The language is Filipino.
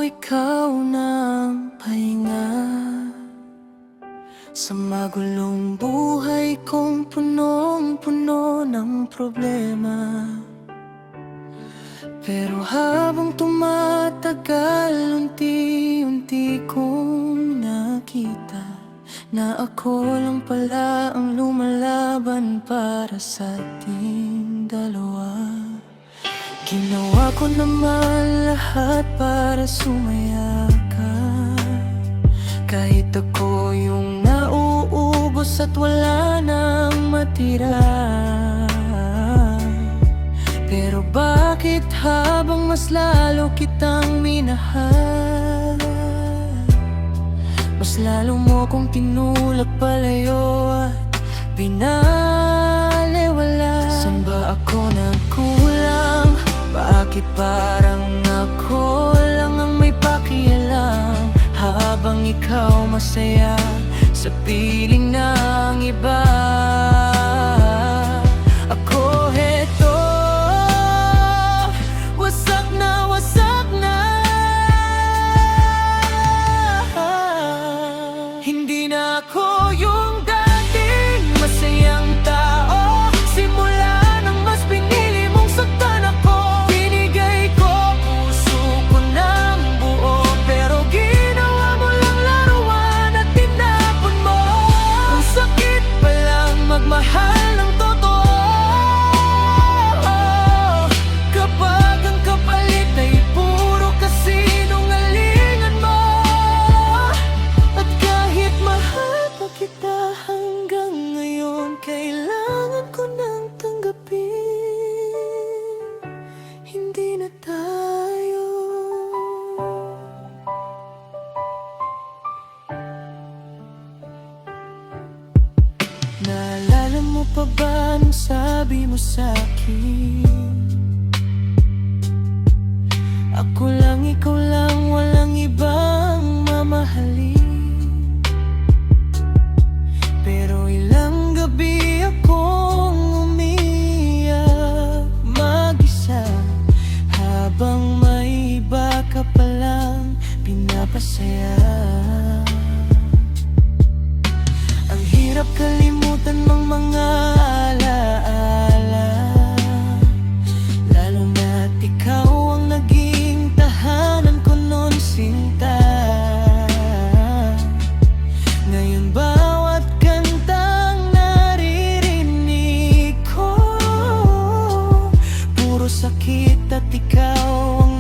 ikaw ng pahinga sa magulong buhay kong punong-puno ng problema. Pero habang tumatagal, unti-unti kong nakita na ako lang pala ang lumalaban para sa ating dalawa. Ginawa ko naman lahat para sumaya ka, kahit ako yung nauubos at wala nang matira. Pero bakit habang mas lalo kitang minahal, mas lalo mo kong tinulak palayo at binaliwala? Saan ba ako nagkulang? Bakit parang ako lang ang may pakialam, habang ikaw masaya sa piling ng iba? Ako heto, wasak na wasak na. Hindi na ako yung dating masayang tao. Simula nang mas pinili mong saktan ako, binigay ko puso ko ng buo, pero ginawa mo lang laruan at tinapon mo. Ang sakit palang magmahal ng totoo, kapag ang kapalit ay puro kasinungalingan mo. At kahit mahal pa kita hanggang ngayon, kailangan ko nang tanggapin, hindi na tayo. Naalala mo pa ba nung sabi mo sa'kin, ako lang, ikaw lang, walang ibang mamahalin? Pero ilang gabi akong umiyak mag-isa, habang may iba ka palang pinapasaya. Ang hirap kalimutan ng mga alaala, lalo na't ikaw ang naging tahanan ko noon, sinta. Ngayon bawat kantang naririnig ko, puro sakit at ikaw ang